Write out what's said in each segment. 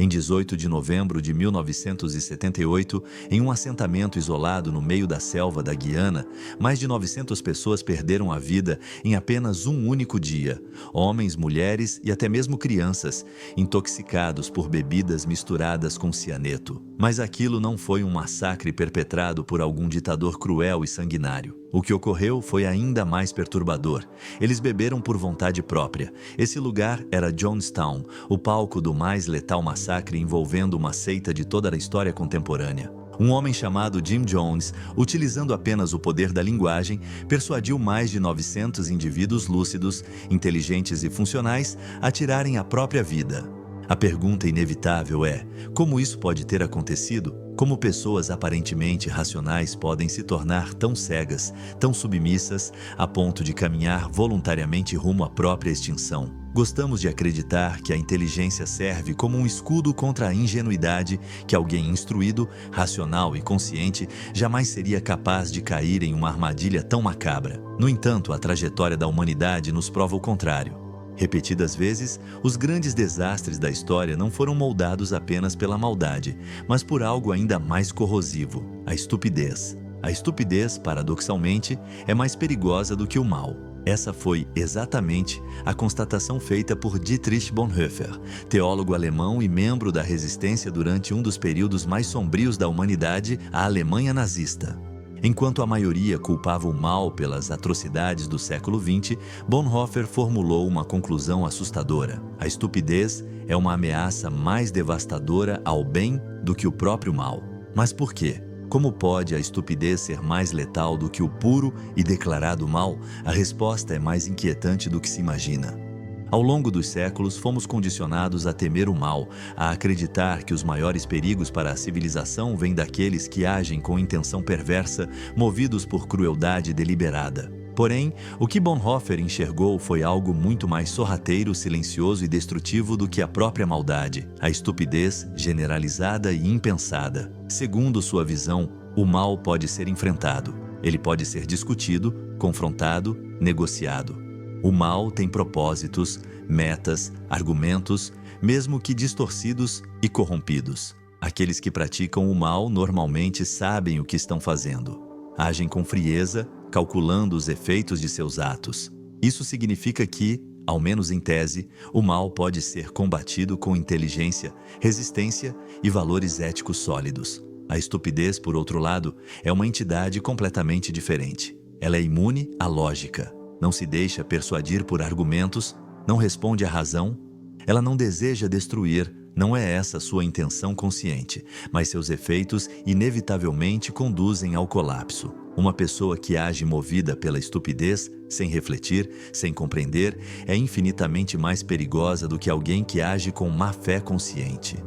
Em 18 de novembro de 1978, em um assentamento isolado no meio da selva da Guiana, mais de 900 pessoas perderam a vida em apenas um único dia. Homens, mulheres e até mesmo crianças, intoxicados por bebidas misturadas com cianeto. Mas aquilo não foi um massacre perpetrado por algum ditador cruel e sanguinário. O que ocorreu foi ainda mais perturbador. Eles beberam por vontade própria. Esse lugar era Jonestown, o palco do mais letal massacre envolvendo uma seita de toda a história contemporânea. Um homem chamado Jim Jones, utilizando apenas o poder da linguagem, persuadiu mais de 900 indivíduos lúcidos, inteligentes e funcionais a tirarem a própria vida. A pergunta inevitável é: como isso pode ter acontecido? Como pessoas aparentemente racionais podem se tornar tão cegas, tão submissas, a ponto de caminhar voluntariamente rumo à própria extinção? Gostamos de acreditar que a inteligência serve como um escudo contra a ingenuidade, que alguém instruído, racional e consciente jamais seria capaz de cair em uma armadilha tão macabra. No entanto, a trajetória da humanidade nos prova o contrário. Repetidas vezes, os grandes desastres da história não foram moldados apenas pela maldade, mas por algo ainda mais corrosivo: a estupidez. A estupidez, paradoxalmente, é mais perigosa do que o mal. Essa foi exatamente a constatação feita por Dietrich Bonhoeffer, teólogo alemão e membro da resistência durante um dos períodos mais sombrios da humanidade, a Alemanha nazista. Enquanto a maioria culpava o mal pelas atrocidades do século XX, Bonhoeffer formulou uma conclusão assustadora: a estupidez é uma ameaça mais devastadora ao bem do que o próprio mal. Mas por quê? Como pode a estupidez ser mais letal do que o puro e declarado mal? A resposta é mais inquietante do que se imagina. Ao longo dos séculos, fomos condicionados a temer o mal, a acreditar que os maiores perigos para a civilização vêm daqueles que agem com intenção perversa, movidos por crueldade deliberada. Porém, o que Bonhoeffer enxergou foi algo muito mais sorrateiro, silencioso e destrutivo do que a própria maldade: a estupidez generalizada e impensada. Segundo sua visão, o mal pode ser enfrentado. Ele pode ser discutido, confrontado, negociado. O mal tem propósitos, metas, argumentos, mesmo que distorcidos e corrompidos. Aqueles que praticam o mal normalmente sabem o que estão fazendo. Agem com frieza, calculando os efeitos de seus atos. Isso significa que, ao menos em tese, o mal pode ser combatido com inteligência, resistência e valores éticos sólidos. A estupidez, por outro lado, é uma entidade completamente diferente. Ela é imune à lógica. Não se deixa persuadir por argumentos, não responde à razão. Ela não deseja destruir, não é essa sua intenção consciente, mas seus efeitos inevitavelmente conduzem ao colapso. Uma pessoa que age movida pela estupidez, sem refletir, sem compreender, é infinitamente mais perigosa do que alguém que age com má fé consciente.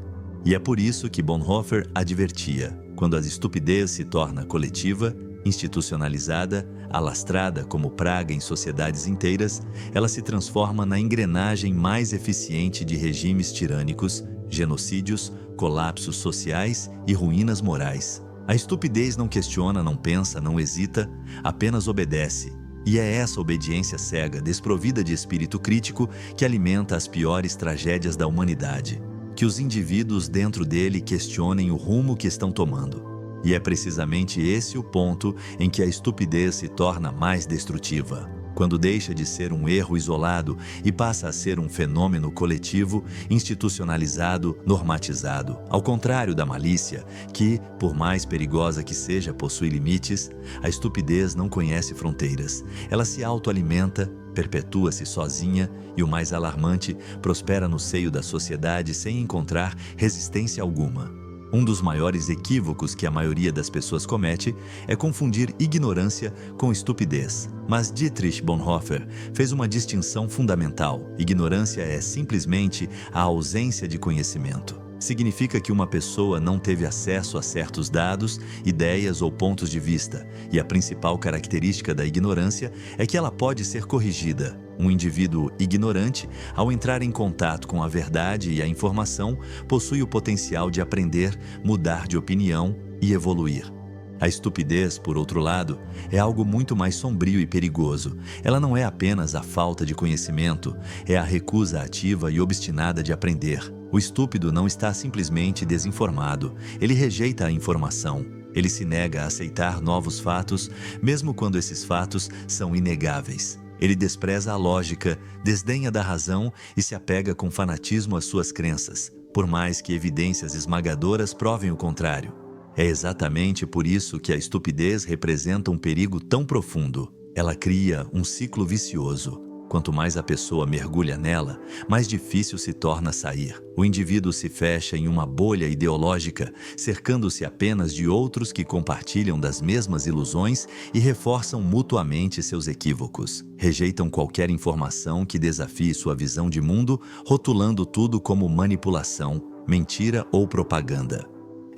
E é por isso que Bonhoeffer advertia: quando a estupidez se torna coletiva, institucionalizada, alastrada como praga em sociedades inteiras, ela se transforma na engrenagem mais eficiente de regimes tirânicos, genocídios, colapsos sociais e ruínas morais. A estupidez não questiona, não pensa, não hesita, apenas obedece. E é essa obediência cega, desprovida de espírito crítico, que alimenta as piores tragédias da humanidade. Que os indivíduos dentro dele questionem o rumo que estão tomando. E é precisamente esse o ponto em que a estupidez se torna mais destrutiva. Quando deixa de ser um erro isolado e passa a ser um fenômeno coletivo, institucionalizado, normatizado. Ao contrário da malícia, que, por mais perigosa que seja, possui limites, a estupidez não conhece fronteiras. Ela se autoalimenta, perpetua-se sozinha e, o mais alarmante, prospera no seio da sociedade sem encontrar resistência alguma. Um dos maiores equívocos que a maioria das pessoas comete é confundir ignorância com estupidez. Mas Dietrich Bonhoeffer fez uma distinção fundamental. Ignorância é simplesmente a ausência de conhecimento. Significa que uma pessoa não teve acesso a certos dados, ideias ou pontos de vista, e a principal característica da ignorância é que ela pode ser corrigida. Um indivíduo ignorante, ao entrar em contato com a verdade e a informação, possui o potencial de aprender, mudar de opinião e evoluir. A estupidez, por outro lado, é algo muito mais sombrio e perigoso. Ela não é apenas a falta de conhecimento, é a recusa ativa e obstinada de aprender. O estúpido não está simplesmente desinformado, ele rejeita a informação. Ele se nega a aceitar novos fatos, mesmo quando esses fatos são inegáveis. Ele despreza a lógica, desdenha da razão e se apega com fanatismo às suas crenças, por mais que evidências esmagadoras provem o contrário. É exatamente por isso que a estupidez representa um perigo tão profundo. Ela cria um ciclo vicioso. Quanto mais a pessoa mergulha nela, mais difícil se torna sair. O indivíduo se fecha em uma bolha ideológica, cercando-se apenas de outros que compartilham das mesmas ilusões e reforçam mutuamente seus equívocos. Rejeitam qualquer informação que desafie sua visão de mundo, rotulando tudo como manipulação, mentira ou propaganda.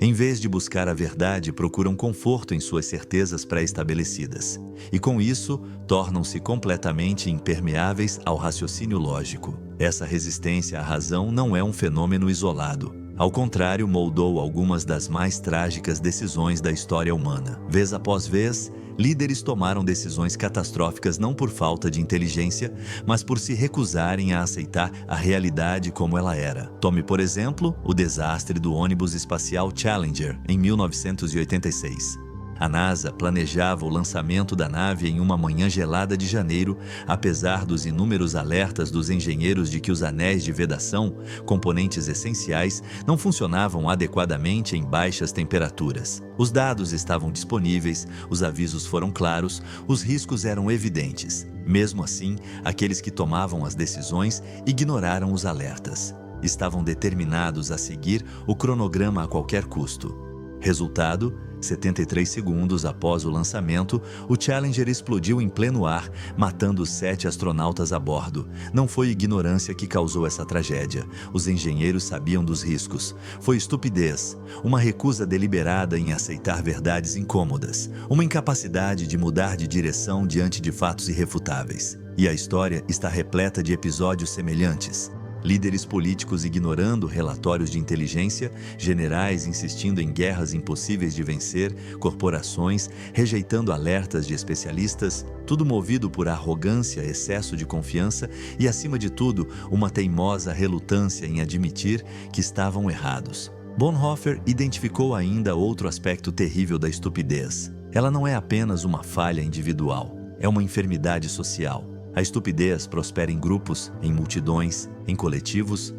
Em vez de buscar a verdade, procuram conforto em suas certezas pré-estabelecidas. E com isso, tornam-se completamente impermeáveis ao raciocínio lógico. Essa resistência à razão não é um fenômeno isolado. Ao contrário, moldou algumas das mais trágicas decisões da história humana. Vez após vez, líderes tomaram decisões catastróficas não por falta de inteligência, mas por se recusarem a aceitar a realidade como ela era. Tome, por exemplo, o desastre do ônibus espacial Challenger, em 1986. A NASA planejava o lançamento da nave em uma manhã gelada de janeiro, apesar dos inúmeros alertas dos engenheiros de que os anéis de vedação, componentes essenciais, não funcionavam adequadamente em baixas temperaturas. Os dados estavam disponíveis, os avisos foram claros, os riscos eram evidentes. Mesmo assim, aqueles que tomavam as decisões ignoraram os alertas. Estavam determinados a seguir o cronograma a qualquer custo. Resultado: 73 segundos após o lançamento, o Challenger explodiu em pleno ar, matando 7 astronautas a bordo. Não foi ignorância que causou essa tragédia. Os engenheiros sabiam dos riscos. Foi estupidez, uma recusa deliberada em aceitar verdades incômodas, uma incapacidade de mudar de direção diante de fatos irrefutáveis. E a história está repleta de episódios semelhantes. Líderes políticos ignorando relatórios de inteligência, generais insistindo em guerras impossíveis de vencer, corporações rejeitando alertas de especialistas, tudo movido por arrogância, excesso de confiança e, acima de tudo, uma teimosa relutância em admitir que estavam errados. Bonhoeffer identificou ainda outro aspecto terrível da estupidez. Ela não é apenas uma falha individual, é uma enfermidade social. A estupidez prospera em grupos, em multidões, em coletivos.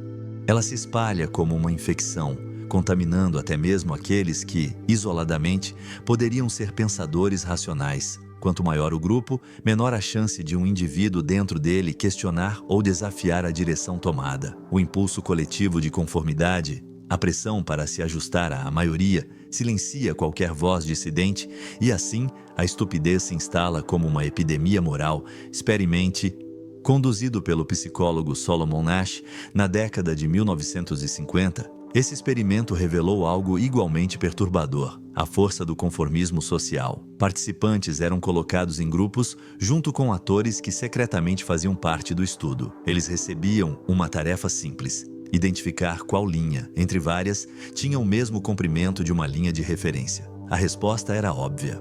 Ela se espalha como uma infecção, contaminando até mesmo aqueles que, isoladamente, poderiam ser pensadores racionais. Quanto maior o grupo, menor a chance de um indivíduo dentro dele questionar ou desafiar a direção tomada. O impulso coletivo de conformidade, a pressão para se ajustar à maioria, silencia qualquer voz dissidente e, assim, a estupidez se instala como uma epidemia moral. Experimente. Conduzido pelo psicólogo Solomon Asch na década de 1950, esse experimento revelou algo igualmente perturbador: a força do conformismo social. Participantes eram colocados em grupos junto com atores que secretamente faziam parte do estudo. Eles recebiam uma tarefa simples: identificar qual linha, entre várias, tinha o mesmo comprimento de uma linha de referência. A resposta era óbvia.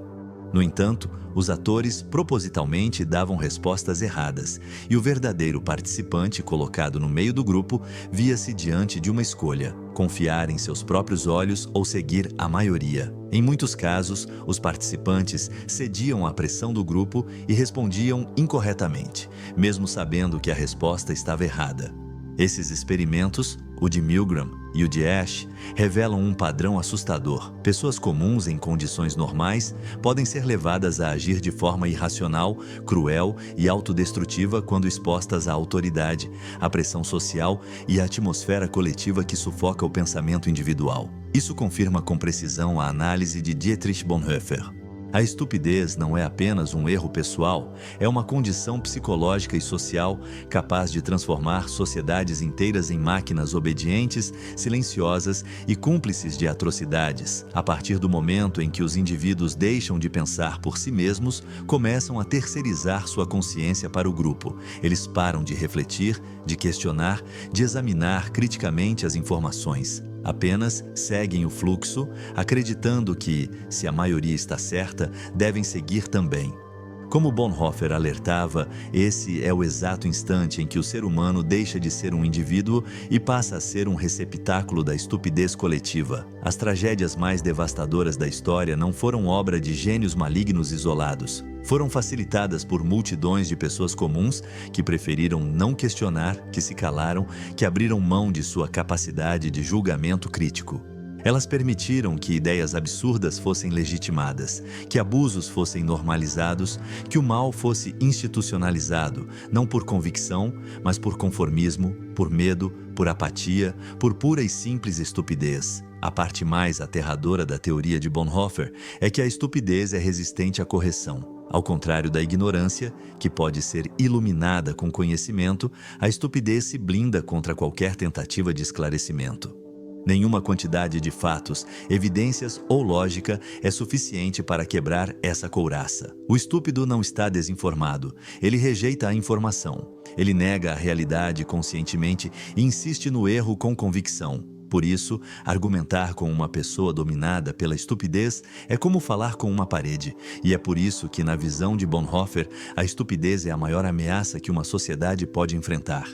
No entanto, os atores propositalmente davam respostas erradas, e o verdadeiro participante colocado no meio do grupo via-se diante de uma escolha: confiar em seus próprios olhos ou seguir a maioria. Em muitos casos, os participantes cediam à pressão do grupo e respondiam incorretamente, mesmo sabendo que a resposta estava errada. Esses experimentos, o de Milgram e o de Asch, revelam um padrão assustador. Pessoas comuns em condições normais podem ser levadas a agir de forma irracional, cruel e autodestrutiva quando expostas à autoridade, à pressão social e à atmosfera coletiva que sufoca o pensamento individual. Isso confirma com precisão a análise de Dietrich Bonhoeffer. A estupidez não é apenas um erro pessoal, é uma condição psicológica e social capaz de transformar sociedades inteiras em máquinas obedientes, silenciosas e cúmplices de atrocidades. A partir do momento em que os indivíduos deixam de pensar por si mesmos, começam a terceirizar sua consciência para o grupo. Eles param de refletir, de questionar, de examinar criticamente as informações. Apenas seguem o fluxo, acreditando que, se a maioria está certa, devem seguir também. Como Bonhoeffer alertava, esse é o exato instante em que o ser humano deixa de ser um indivíduo e passa a ser um receptáculo da estupidez coletiva. As tragédias mais devastadoras da história não foram obra de gênios malignos isolados. Foram facilitadas por multidões de pessoas comuns que preferiram não questionar, que se calaram, que abriram mão de sua capacidade de julgamento crítico. Elas permitiram que ideias absurdas fossem legitimadas, que abusos fossem normalizados, que o mal fosse institucionalizado, não por convicção, mas por conformismo, por medo, por apatia, por pura e simples estupidez. A parte mais aterradora da teoria de Bonhoeffer é que a estupidez é resistente à correção. Ao contrário da ignorância, que pode ser iluminada com conhecimento, a estupidez se blinda contra qualquer tentativa de esclarecimento. Nenhuma quantidade de fatos, evidências ou lógica é suficiente para quebrar essa couraça. O estúpido não está desinformado, ele rejeita a informação. Ele nega a realidade conscientemente e insiste no erro com convicção. Por isso, argumentar com uma pessoa dominada pela estupidez é como falar com uma parede. E é por isso que, na visão de Bonhoeffer, a estupidez é a maior ameaça que uma sociedade pode enfrentar.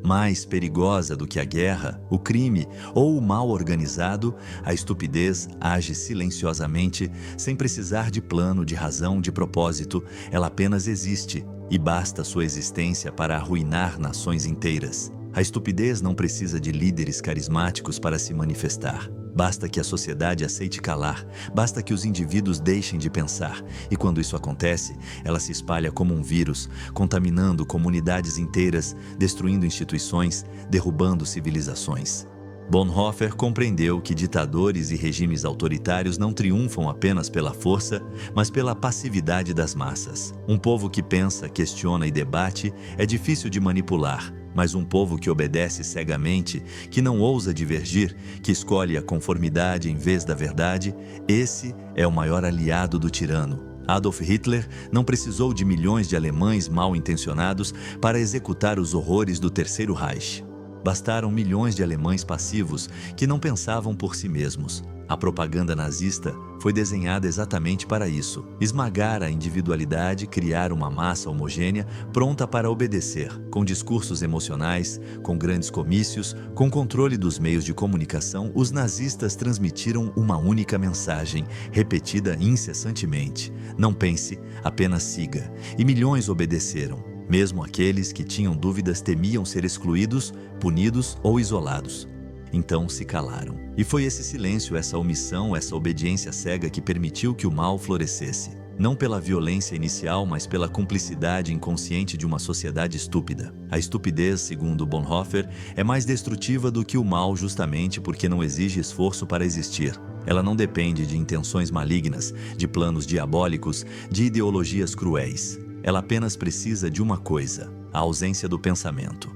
Mais perigosa do que a guerra, o crime ou o mal organizado, a estupidez age silenciosamente, sem precisar de plano, de razão, de propósito. Ela apenas existe, e basta sua existência para arruinar nações inteiras. A estupidez não precisa de líderes carismáticos para se manifestar. Basta que a sociedade aceite calar, basta que os indivíduos deixem de pensar. E quando isso acontece, ela se espalha como um vírus, contaminando comunidades inteiras, destruindo instituições, derrubando civilizações. Bonhoeffer compreendeu que ditadores e regimes autoritários não triunfam apenas pela força, mas pela passividade das massas. Um povo que pensa, questiona e debate é difícil de manipular. Mas um povo que obedece cegamente, que não ousa divergir, que escolhe a conformidade em vez da verdade, esse é o maior aliado do tirano. Adolf Hitler não precisou de milhões de alemães mal intencionados para executar os horrores do Terceiro Reich. Bastaram milhões de alemães passivos que não pensavam por si mesmos. A propaganda nazista foi desenhada exatamente para isso: esmagar a individualidade, criar uma massa homogênea pronta para obedecer, com discursos emocionais, com grandes comícios, com controle dos meios de comunicação. Os nazistas transmitiram uma única mensagem, repetida incessantemente: não pense, apenas siga. E milhões obedeceram. Mesmo aqueles que tinham dúvidas temiam ser excluídos, punidos ou isolados. Então se calaram. E foi esse silêncio, essa omissão, essa obediência cega que permitiu que o mal florescesse. Não pela violência inicial, mas pela cumplicidade inconsciente de uma sociedade estúpida. A estupidez, segundo Bonhoeffer, é mais destrutiva do que o mal justamente porque não exige esforço para existir. Ela não depende de intenções malignas, de planos diabólicos, de ideologias cruéis. Ela apenas precisa de uma coisa: a ausência do pensamento.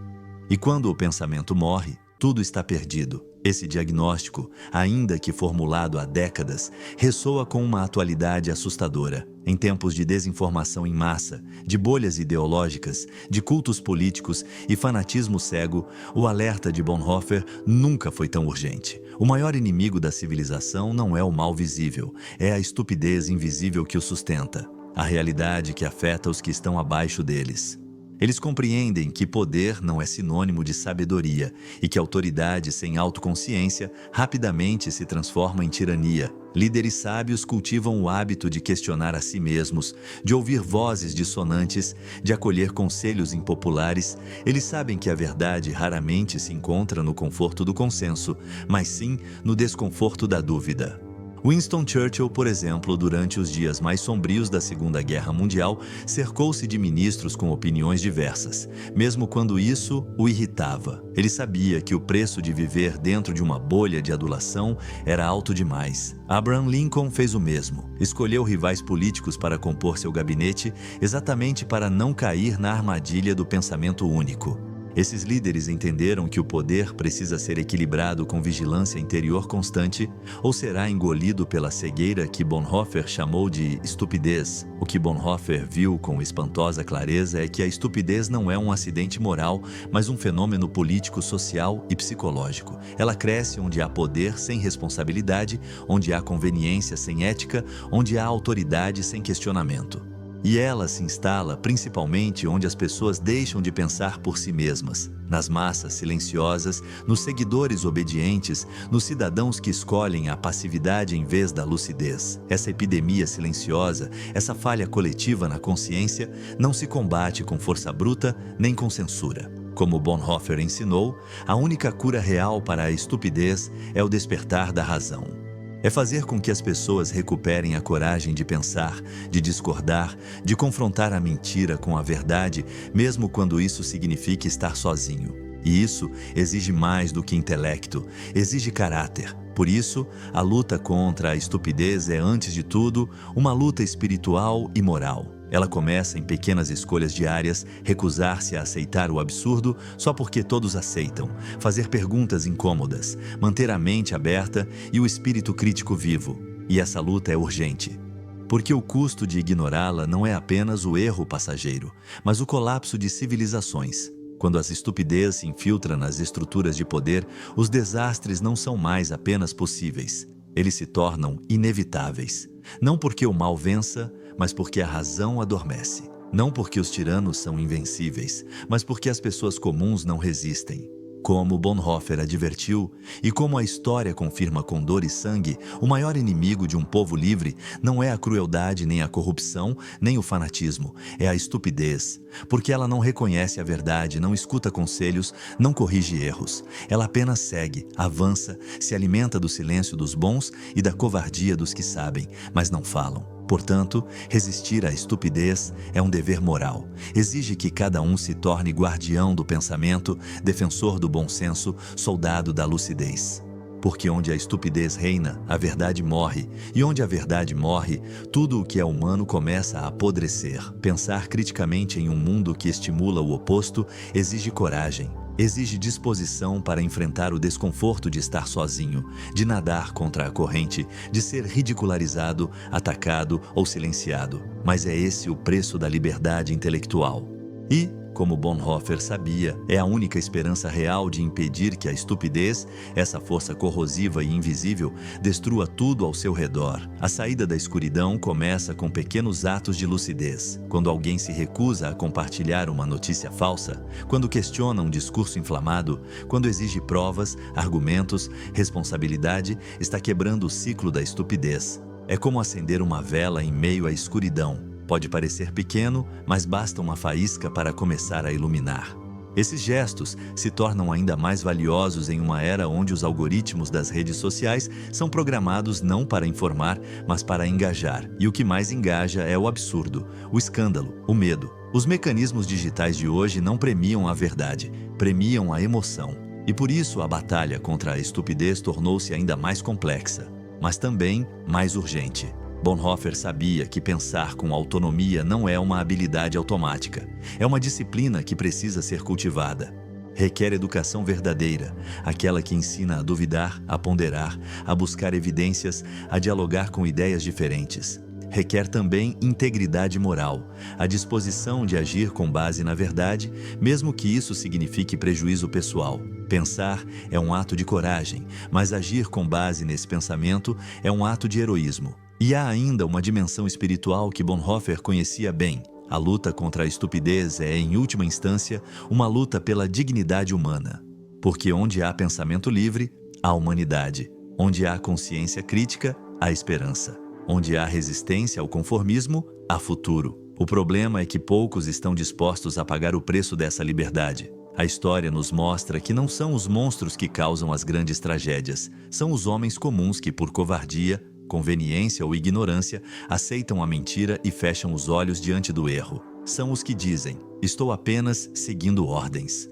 E quando o pensamento morre, tudo está perdido. Esse diagnóstico, ainda que formulado há décadas, ressoa com uma atualidade assustadora. Em tempos de desinformação em massa, de bolhas ideológicas, de cultos políticos e fanatismo cego, o alerta de Bonhoeffer nunca foi tão urgente. O maior inimigo da civilização não é o mal visível, é a estupidez invisível que o sustenta, a realidade que afeta os que estão abaixo deles. Eles compreendem que poder não é sinônimo de sabedoria e que autoridade sem autoconsciência rapidamente se transforma em tirania. Líderes sábios cultivam o hábito de questionar a si mesmos, de ouvir vozes dissonantes, de acolher conselhos impopulares. Eles sabem que a verdade raramente se encontra no conforto do consenso, mas sim no desconforto da dúvida. Winston Churchill, por exemplo, durante os dias mais sombrios da Segunda Guerra Mundial, cercou-se de ministros com opiniões diversas, mesmo quando isso o irritava. Ele sabia que o preço de viver dentro de uma bolha de adulação era alto demais. Abraham Lincoln fez o mesmo. Escolheu rivais políticos para compor seu gabinete, exatamente para não cair na armadilha do pensamento único. Esses líderes entenderam que o poder precisa ser equilibrado com vigilância interior constante ou será engolido pela cegueira que Bonhoeffer chamou de estupidez. O que Bonhoeffer viu com espantosa clareza é que a estupidez não é um acidente moral, mas um fenômeno político, social e psicológico. Ela cresce onde há poder sem responsabilidade, onde há conveniência sem ética, onde há autoridade sem questionamento. E ela se instala principalmente onde as pessoas deixam de pensar por si mesmas, nas massas silenciosas, nos seguidores obedientes, nos cidadãos que escolhem a passividade em vez da lucidez. Essa epidemia silenciosa, essa falha coletiva na consciência, não se combate com força bruta nem com censura. Como Bonhoeffer ensinou, a única cura real para a estupidez é o despertar da razão. É fazer com que as pessoas recuperem a coragem de pensar, de discordar, de confrontar a mentira com a verdade, mesmo quando isso signifique estar sozinho. E isso exige mais do que intelecto, exige caráter. Por isso, a luta contra a estupidez é, antes de tudo, uma luta espiritual e moral. Ela começa em pequenas escolhas diárias, recusar-se a aceitar o absurdo só porque todos aceitam, fazer perguntas incômodas, manter a mente aberta e o espírito crítico vivo. E essa luta é urgente. Porque o custo de ignorá-la não é apenas o erro passageiro, mas o colapso de civilizações. Quando a estupidez se infiltra nas estruturas de poder, os desastres não são mais apenas possíveis. Eles se tornam inevitáveis. Não porque o mal vença, mas porque a razão adormece. Não porque os tiranos são invencíveis, mas porque as pessoas comuns não resistem. Como Bonhoeffer advertiu, e como a história confirma com dor e sangue, o maior inimigo de um povo livre não é a crueldade, nem a corrupção, nem o fanatismo, é a estupidez. Porque ela não reconhece a verdade, não escuta conselhos, não corrige erros. Ela apenas segue, avança, se alimenta do silêncio dos bons e da covardia dos que sabem, mas não falam. Portanto, resistir à estupidez é um dever moral. Exige que cada um se torne guardião do pensamento, defensor do bom senso, soldado da lucidez. Porque onde a estupidez reina, a verdade morre. E onde a verdade morre, tudo o que é humano começa a apodrecer. Pensar criticamente em um mundo que estimula o oposto exige coragem. Exige disposição para enfrentar o desconforto de estar sozinho, de nadar contra a corrente, de ser ridicularizado, atacado ou silenciado. Mas é esse o preço da liberdade intelectual. E, como Bonhoeffer sabia, é a única esperança real de impedir que a estupidez, essa força corrosiva e invisível, destrua tudo ao seu redor. A saída da escuridão começa com pequenos atos de lucidez. Quando alguém se recusa a compartilhar uma notícia falsa, quando questiona um discurso inflamado, quando exige provas, argumentos, responsabilidade, está quebrando o ciclo da estupidez. É como acender uma vela em meio à escuridão. Pode parecer pequeno, mas basta uma faísca para começar a iluminar. Esses gestos se tornam ainda mais valiosos em uma era onde os algoritmos das redes sociais são programados não para informar, mas para engajar. E o que mais engaja é o absurdo, o escândalo, o medo. Os mecanismos digitais de hoje não premiam a verdade, premiam a emoção. E por isso a batalha contra a estupidez tornou-se ainda mais complexa, mas também mais urgente. Bonhoeffer sabia que pensar com autonomia não é uma habilidade automática. É uma disciplina que precisa ser cultivada. Requer educação verdadeira, aquela que ensina a duvidar, a ponderar, a buscar evidências, a dialogar com ideias diferentes. Requer também integridade moral, a disposição de agir com base na verdade, mesmo que isso signifique prejuízo pessoal. Pensar é um ato de coragem, mas agir com base nesse pensamento é um ato de heroísmo. E há ainda uma dimensão espiritual que Bonhoeffer conhecia bem. A luta contra a estupidez é, em última instância, uma luta pela dignidade humana. Porque onde há pensamento livre, há humanidade. Onde há consciência crítica, há esperança. Onde há resistência ao conformismo, há futuro. O problema é que poucos estão dispostos a pagar o preço dessa liberdade. A história nos mostra que não são os monstros que causam as grandes tragédias. São os homens comuns que, por covardia, conveniência ou ignorância, aceitam a mentira e fecham os olhos diante do erro. São os que dizem, estou apenas seguindo ordens.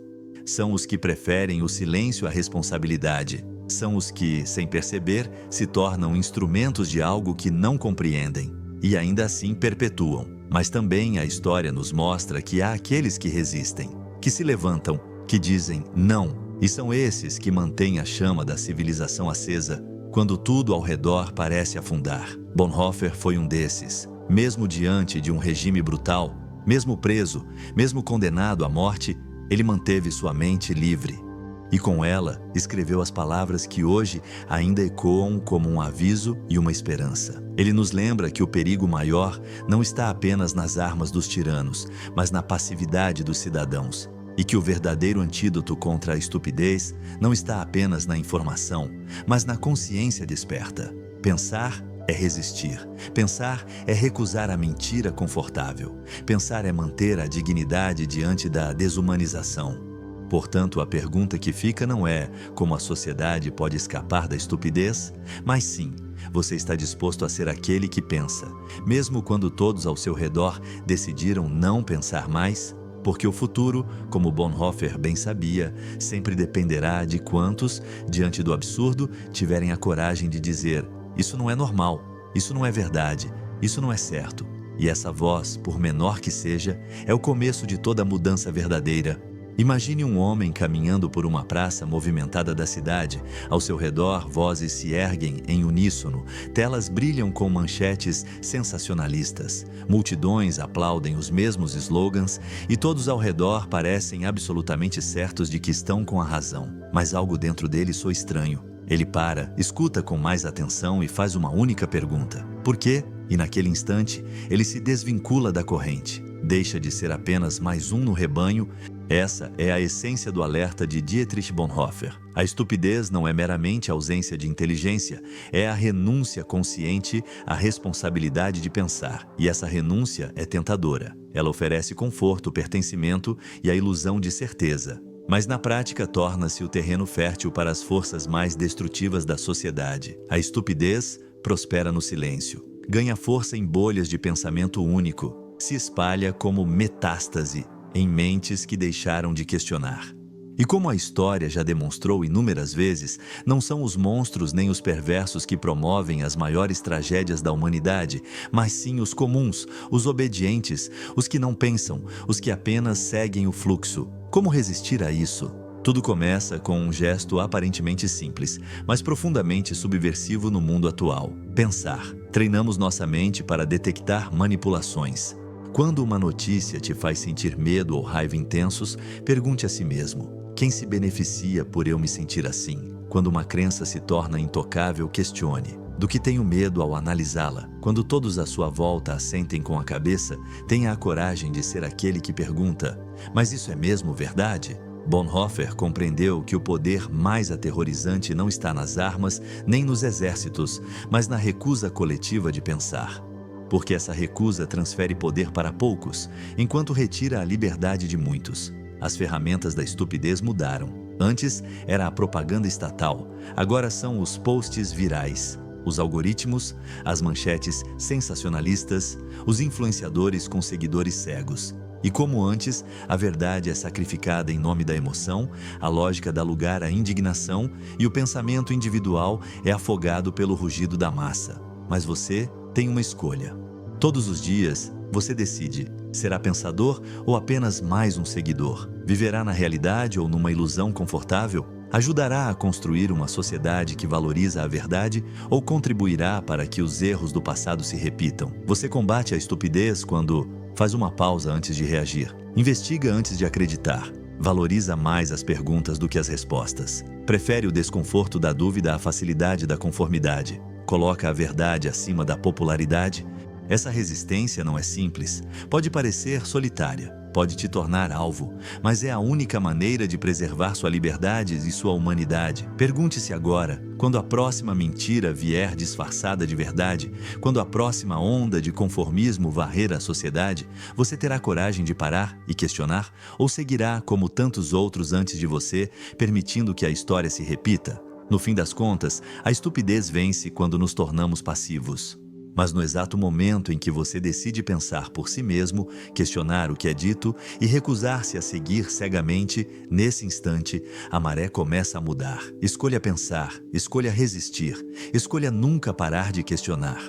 São os que preferem o silêncio à responsabilidade. São os que, sem perceber, se tornam instrumentos de algo que não compreendem. E ainda assim perpetuam. Mas também a história nos mostra que há aqueles que resistem, que se levantam, que dizem não, e são esses que mantêm a chama da civilização acesa quando tudo ao redor parece afundar. Bonhoeffer foi um desses. Mesmo diante de um regime brutal, mesmo preso, mesmo condenado à morte, ele manteve sua mente livre. E com ela, escreveu as palavras que hoje ainda ecoam como um aviso e uma esperança. Ele nos lembra que o perigo maior não está apenas nas armas dos tiranos, mas na passividade dos cidadãos. E que o verdadeiro antídoto contra a estupidez não está apenas na informação, mas na consciência desperta. Pensar é resistir. Pensar é recusar a mentira confortável. Pensar é manter a dignidade diante da desumanização. Portanto, a pergunta que fica não é como a sociedade pode escapar da estupidez, mas sim, você está disposto a ser aquele que pensa, mesmo quando todos ao seu redor decidiram não pensar mais? Porque o futuro, como Bonhoeffer bem sabia, sempre dependerá de quantos, diante do absurdo, tiverem a coragem de dizer: isso não é normal, isso não é verdade, isso não é certo. E essa voz, por menor que seja, é o começo de toda mudança verdadeira. Imagine um homem caminhando por uma praça movimentada da cidade. Ao seu redor, vozes se erguem em uníssono, telas brilham com manchetes sensacionalistas, multidões aplaudem os mesmos slogans e todos ao redor parecem absolutamente certos de que estão com a razão. Mas algo dentro dele soa estranho. Ele para, escuta com mais atenção e faz uma única pergunta: por quê? E naquele instante, ele se desvincula da corrente. Deixa de ser apenas mais um no rebanho. Essa é a essência do alerta de Dietrich Bonhoeffer. A estupidez não é meramente ausência de inteligência, é a renúncia consciente à responsabilidade de pensar. E essa renúncia é tentadora. Ela oferece conforto, pertencimento e a ilusão de certeza. Mas na prática torna-se o terreno fértil para as forças mais destrutivas da sociedade. A estupidez prospera no silêncio, ganha força em bolhas de pensamento único, se espalha como metástase em mentes que deixaram de questionar. E como a história já demonstrou inúmeras vezes, não são os monstros nem os perversos que promovem as maiores tragédias da humanidade, mas sim os comuns, os obedientes, os que não pensam, os que apenas seguem o fluxo. Como resistir a isso? Tudo começa com um gesto aparentemente simples, mas profundamente subversivo no mundo atual: pensar. Treinamos nossa mente para detectar manipulações. Quando uma notícia te faz sentir medo ou raiva intensos, pergunte a si mesmo: quem se beneficia por eu me sentir assim? Quando uma crença se torna intocável, questione: do que tenho medo ao analisá-la? Quando todos à sua volta assentem com a cabeça, tenha a coragem de ser aquele que pergunta: mas isso é mesmo verdade? Bonhoeffer compreendeu que o poder mais aterrorizante não está nas armas nem nos exércitos, mas na recusa coletiva de pensar. Porque essa recusa transfere poder para poucos, enquanto retira a liberdade de muitos. As ferramentas da estupidez mudaram. Antes era a propaganda estatal, agora são os posts virais, os algoritmos, as manchetes sensacionalistas, os influenciadores com seguidores cegos. E como antes, a verdade é sacrificada em nome da emoção, a lógica dá lugar à indignação e o pensamento individual é afogado pelo rugido da massa. Mas você tem uma escolha. Todos os dias, você decide: será pensador ou apenas mais um seguidor? Viverá na realidade ou numa ilusão confortável? Ajudará a construir uma sociedade que valoriza a verdade ou contribuirá para que os erros do passado se repitam? Você combate a estupidez quando faz uma pausa antes de reagir, investiga antes de acreditar, valoriza mais as perguntas do que as respostas, prefere o desconforto da dúvida à facilidade da conformidade, coloca a verdade acima da popularidade. Essa resistência não é simples, pode parecer solitária, pode te tornar alvo, mas é a única maneira de preservar sua liberdade e sua humanidade. Pergunte-se agora, quando a próxima mentira vier disfarçada de verdade, quando a próxima onda de conformismo varrer a sociedade, você terá coragem de parar e questionar, ou seguirá como tantos outros antes de você, permitindo que a história se repita? No fim das contas, a estupidez vence quando nos tornamos passivos. Mas no exato momento em que você decide pensar por si mesmo, questionar o que é dito e recusar-se a seguir cegamente, nesse instante, a maré começa a mudar. Escolha pensar, escolha resistir, escolha nunca parar de questionar.